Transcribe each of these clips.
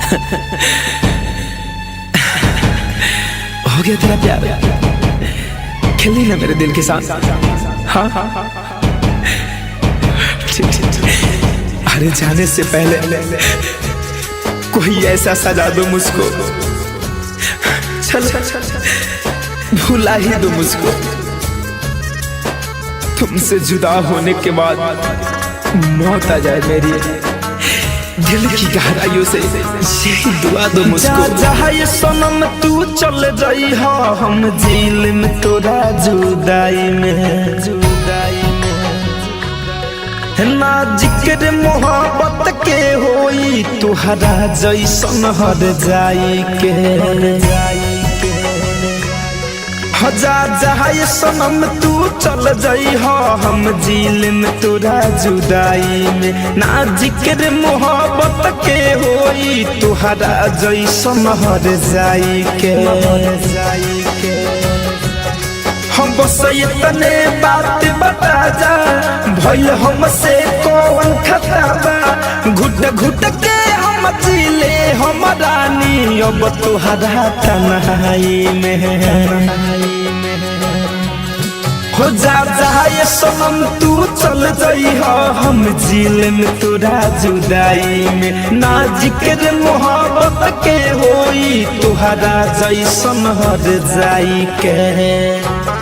हो गया तेरा प्यार, खेली ना मेरे दिल के साथ। हाँ अरे जाने से पहले कोई ऐसा सजा दो मुझको, चल भुला ही दो मुझको। तुमसे जुदा होने के बाद मौत आ जाए मेरी, दिल की गहराइयों से यही दुआ दो मुझको। जहाँ ये सनम तू चल जाई हा, हम जेल में तोरा जुदाई में, जुदाई में ना जिक्र मोहब्बत के होई तुहरा जैसन हर जाई के। हजार जहाँ ये सनम तू चल जाई हा, हम जेल में तोरा जुदाई में ना जिक्र मोहब्बत के होई तुहरा जैसन हर जाई के। हम बस इतने बात बता जा, भइल हमसे कौन खता बा। घुट घुट के हम जीले हम रानी, अब तुहरा तन्हाई में हो जा ये सनम तू चल जाई हा, हम जेल में तोरा जुदाई में ना जिक्र मोहब्बत के होई तुहरा जैसन हर जाई के।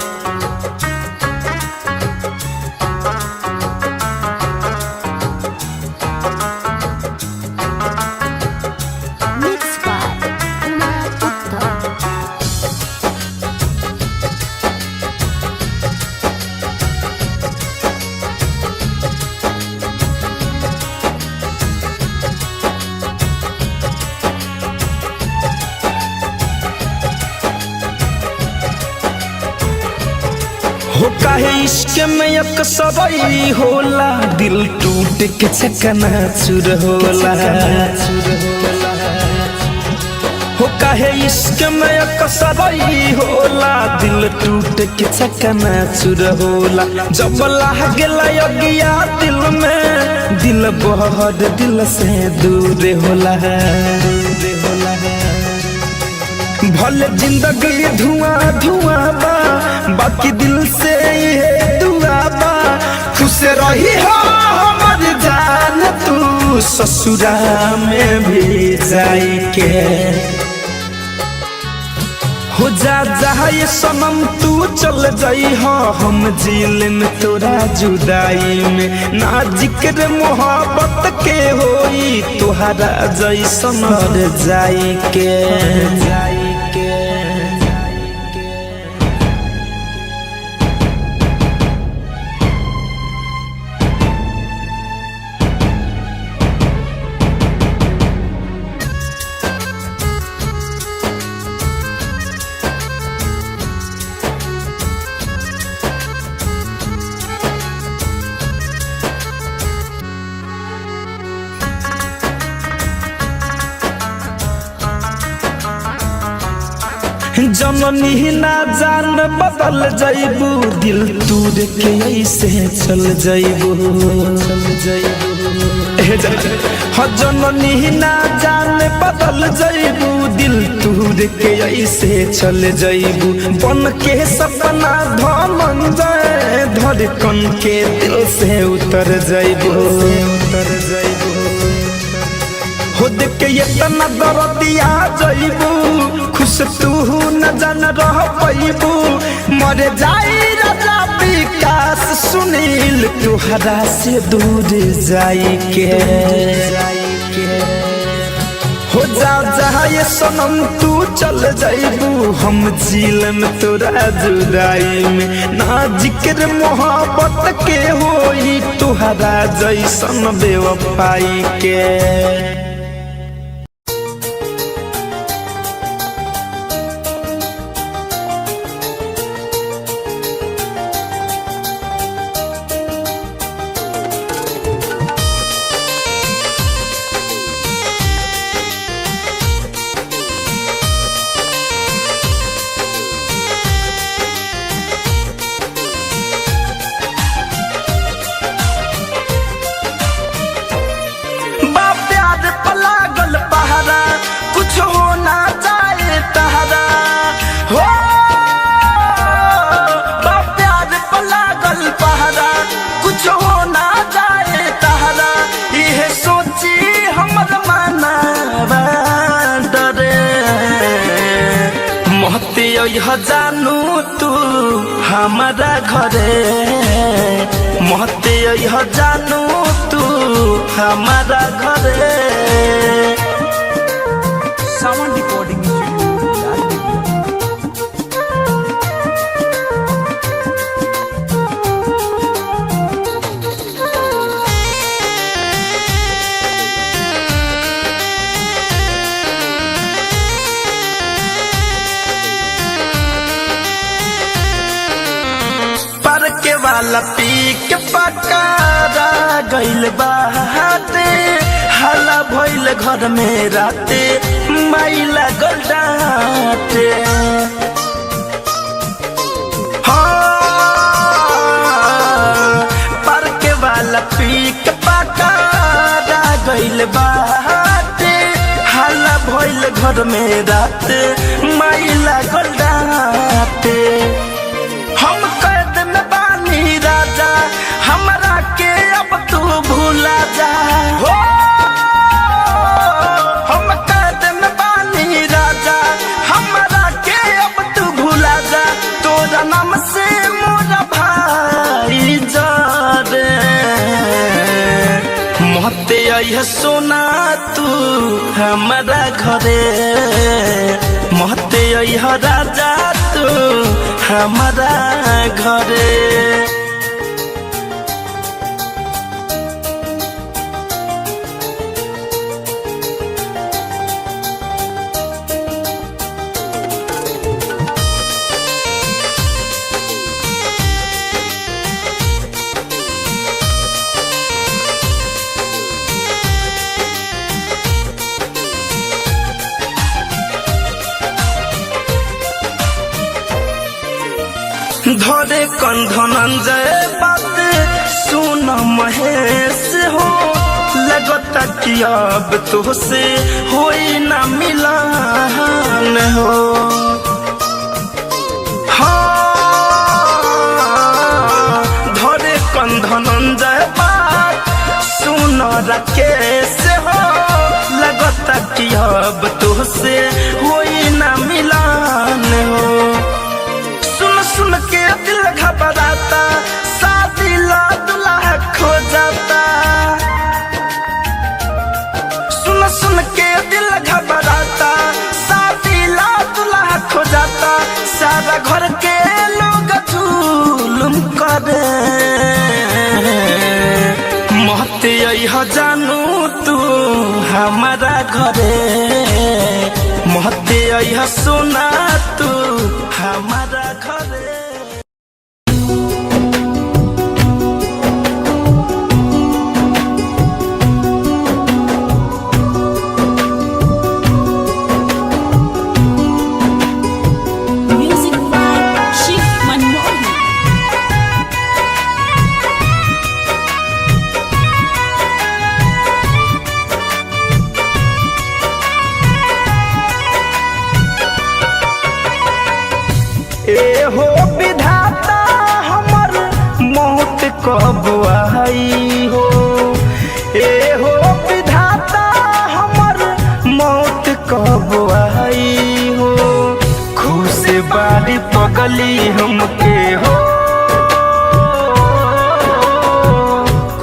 हो काहे इश्क में एक सबई होला, दिल टूट के चकनाचूर होला। हो काहे इश्क में एक सबई होला, दिल टूट के चकनाचूर होला। जब लाग गेला अगिया दिल में, दिल बहुत दिल से दूर होला। भले जिंदगी धुआं धुआं बा, बाकी दिल से ये दुआ बा। खुश रही हो हमर जान तू, ससुरा में भी जाई के। हो जा ये सनम तू चल जाई हो, हम जेल में तोरा जुदाई में ना जिक्र मोहब्बत के होई तुहरा जैसन हर जाई के। जननी ना जान बदल जाइबू, दिल तूर के ऐसे चल जाइबू। जननी ना जान बदल जाइबू, दिल तूर के ऐसे चल जाइबू। बन के सपना धमंजय, धड़कन के दिल से उतर जाइबू, उतर जाइबू। हो देख के इतना दर्दिया जाइबू, खुश तू न जान रह पैबू। मर जाई राजा विकास सुनील तुहरा से दूर जाई के। हो जा ये सनम तू चल जाइबू, हम जेल में तोरा जुदाई में ना जिक्र मोहब्बत के होई तुहरा जैसन बेवफाई के। यह जानू तू हमारा घरे महते यह जानू तू हमारा घरे सावन रिकॉर्डिंग के वाला पी के पकारा गइल बाटे हला भइल घर में राते माइला गलडाटे पर के वाला पी के पकारा गइल बाटे हला भइल घर में राते माइला गलडाटे हम कैद में बानी राजा हमरा के अब तू भूला जा हो हम कैद में बानी राजा हमरा के अब तू भूला जा तोरा नाम से मोरा भाई जारे महते आई सोना तू हमारा घरे महते आई राजा तू हमारा घरे धरे कंधनंजय बात सुन महेश हो लगता कि अब तुझसे होई ना मिलन हो धरे कंधनंजय बात सुन राकेश हो लगता कि अब तुझसे होई ना मिलन हो सुन के दिल घबराता शादी ला दुल्हा खो जाता सुन के दिल घबराता शादी ला दुल्हा खो जाता सारा घर के लोग जुलुम करे महते यह जानू तू हमारा घरे महते यह सुना तू हमारा घरे ए हो विधाता हमर मौत कब आई हो ए हो विधाता हमर मौत कब आई हो खुश बारी पगली हमके हो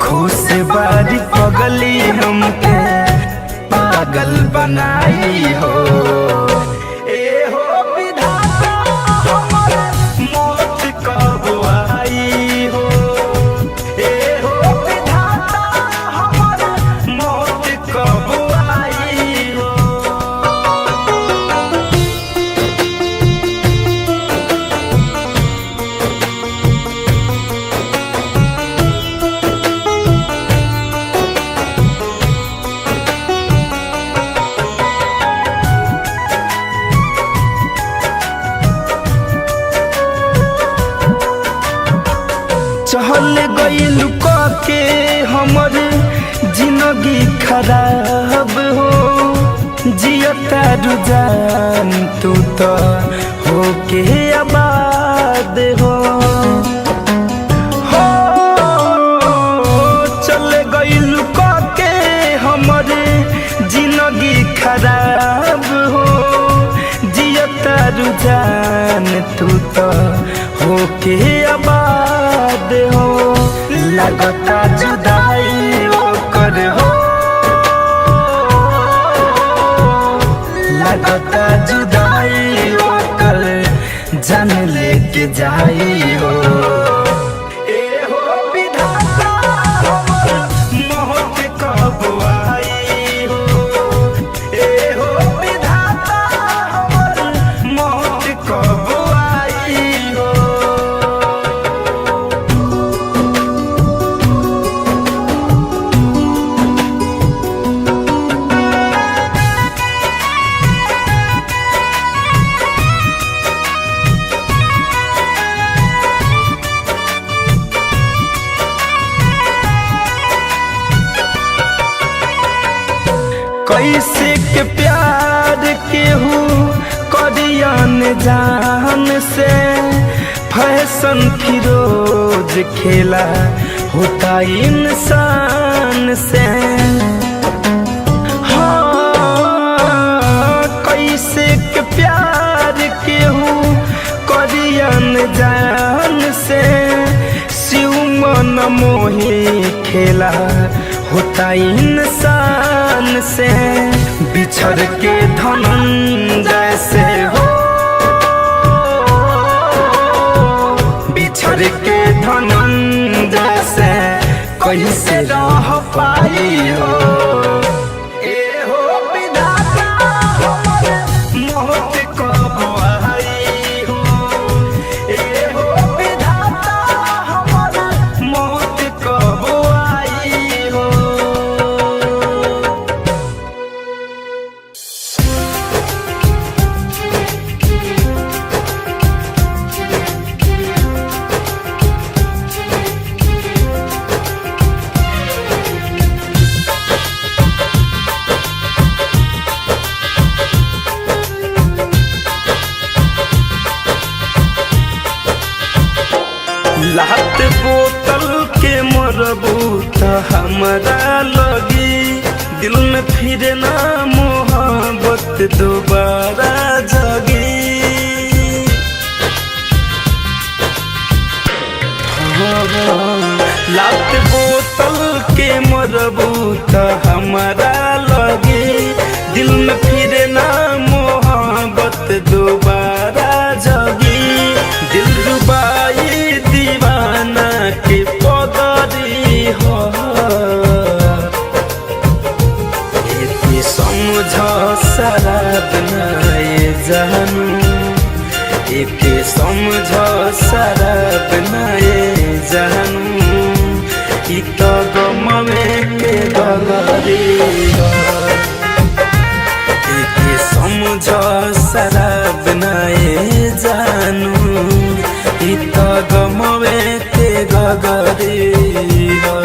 खुश बारी पगली हमके पागल बनाई हो चहल गइल के हमर जिंदगी खराब हो जियता रुझान तू तो होके आबाद हो चल गइल के हमर जिंदगी खराब हो जियता तारू जान तू तो होके आबाद हो लगता जुदाई ओकर हो लगता जुदाई ओकर जान लेके जाई हो कैसे के प्यार केहू करियन जान से फैशन फिरोज खेला होता इंसान से हाँ कैसे के प्यार केहू करियन जान से शिव मन मोही खेला होता इंसान से बिछड़ के धनंजय से हो बिछड़ के धनंजय से कैसे रह पाई हो लात बोतल के मरबू त हमरा लगी दिल में फिर ना मोहब्बत दोबारा जगी लात बोतल के मरबू त हमरा लगी दिल में फिर ना मोहब्बत दोबारा जगी दिल रुबाई दीवाना के पगरी हो एके समझ शराब नाए जानू एके समझ शराब नाए जानू ई तो गम में के गगरी हो एके समझ शराब नाए जानू ई तो गमवे के गगरी हो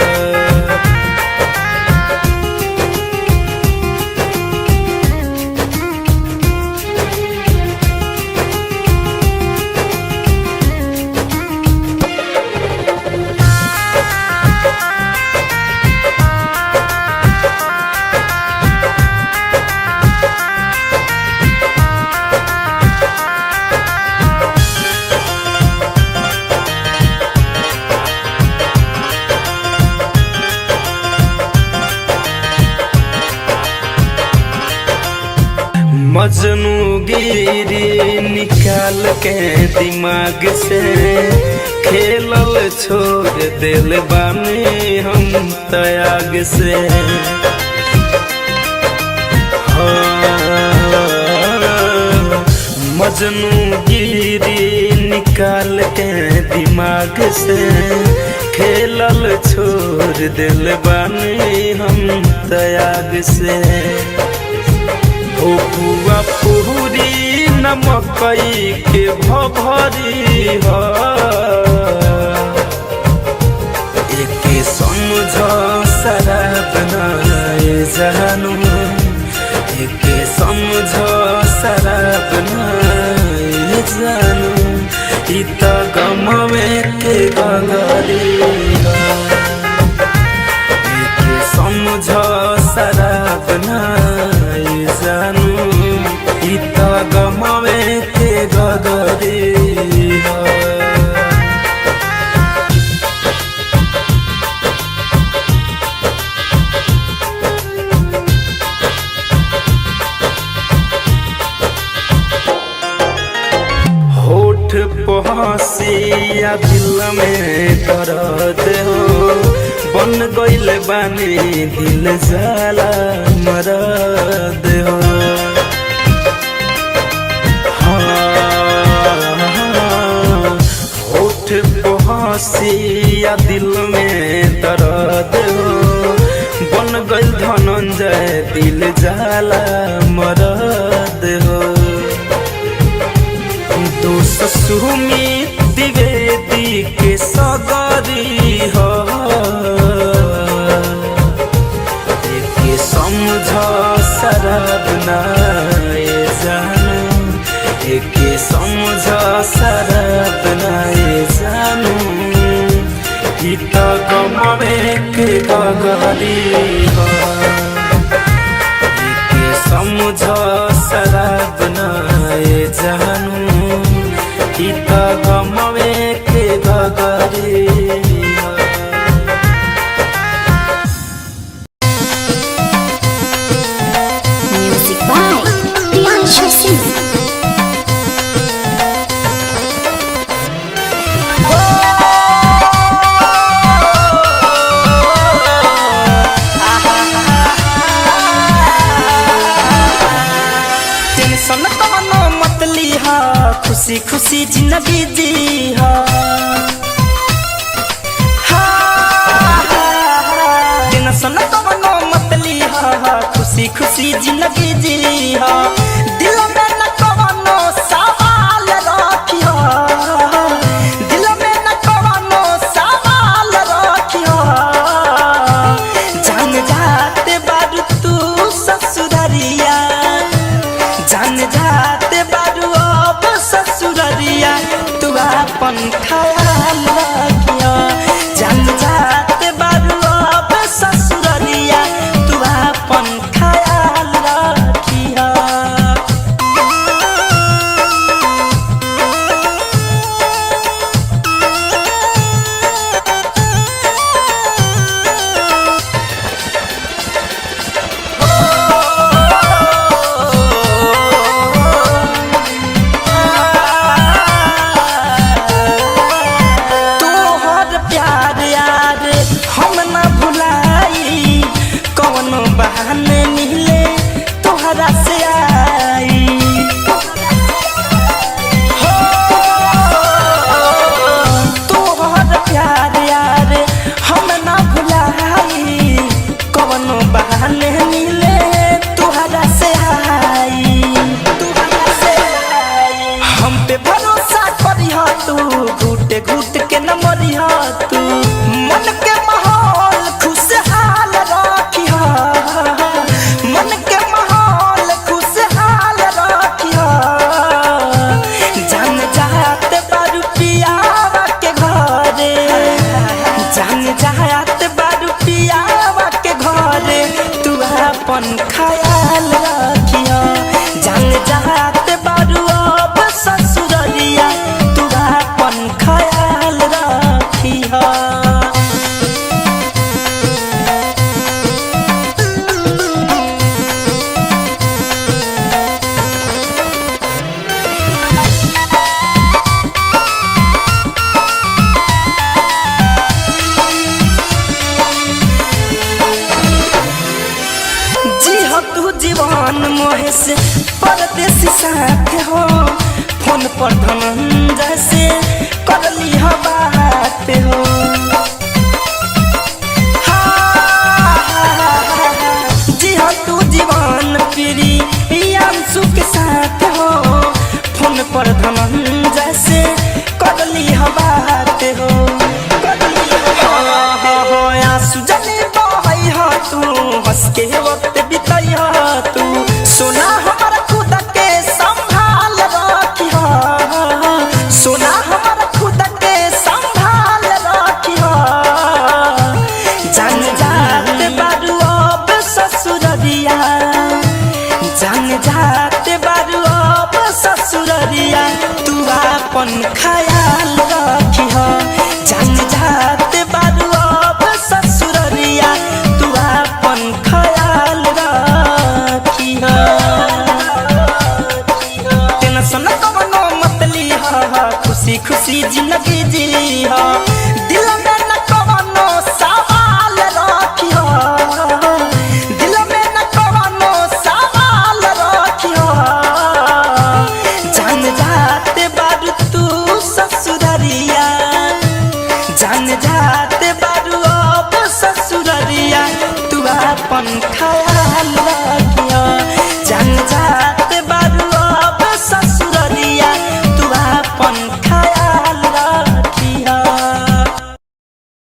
मजनू गिरी निकाल के दिमाग से खेलल छोड़ दिल बानी हम त्याग से मजनू गिरी निकाल के दिमाग से खेलल छोड़ दिल बानी हम त्याग से हो पुआ पूरी नमकई के भभरी हो एके समझ शराब नाए जानू एके समझ शराब नाए जानू ई तो गमवे के गगरी हो एके समझ शराब नाए जानू ई तो गमवे के पहसिया दिल में दर्द हो बन गइल बानी दिल जाला मरद हो होठ पहसिया दिल में दर्द हो बन गइल धनंजय दिल जाला मरद हो दोस्त सुमित द्विवेदी के सगरी हो एक समझ शराब नाए जानू एक समझ शराब नाए जानू गीत गमवे के गगरी हो एक समझ शराब नाए जानू गीत गमवे के गगरी Music by Priyanshu Singh. Tension कवनो मत लीहा खुशी खुशी जिंदगी जीहा टेंशन कवनो मत लीहा खुशी खुशी जिंदगी जीहा दिल में न कवनो सवाल रखिया दिल में न कवनो सवाल रखिया जान जाते बारू तू ससुररिया जान जाते बारू अब ससुररिया तू अपन ख्याल रखिया जान जाते बारू अब ससुररिया तू अपन ख्याल रखिया तोहर प्यार यार हम ना भुलाई कौनो बहाने मिले तोहरा से आई हो तोहर प्यार यार हम ना भुलाई कौनो बहाने मिले तोहरा से आई हम पे भरोसा करिहा तू घूटे घूट के न मरिहा तू मन के माहौल खुशहाल रखिहा मन के माहौल खुशहाल रखिहा जान जाते बारू पियावा के घरे जान जाते बारू पियावा के घरे तू अपन ख्याल रखिया जान जाते बारू अब ससुररिया तू अपन ख्याल रखिया जी हो तू जीवन मोहे से परदेसी साथ हो फोन पर धनंजय से कर ली हो बात हो जी हो तू जीवन प्रिय अंशु के साथ हो फोन पर धनंजय से कर ली हो बात हो आंसू जले बहई हो तू हंस के वक्त बिताई हो तू सोना हमारा खुद के संभाल रखिया सोना हमारा खुद के संभाल रखिया जान जाते बारू अब ससुररिया जान जाते बारू अब ससुररिया तू अपन ख्याल रखिया जान जाते बारू अब ससुररिया तू अपन ख्याल रखिया टेंशन कवनो मत लीहा खुशी खुशी जिंदगी जी हा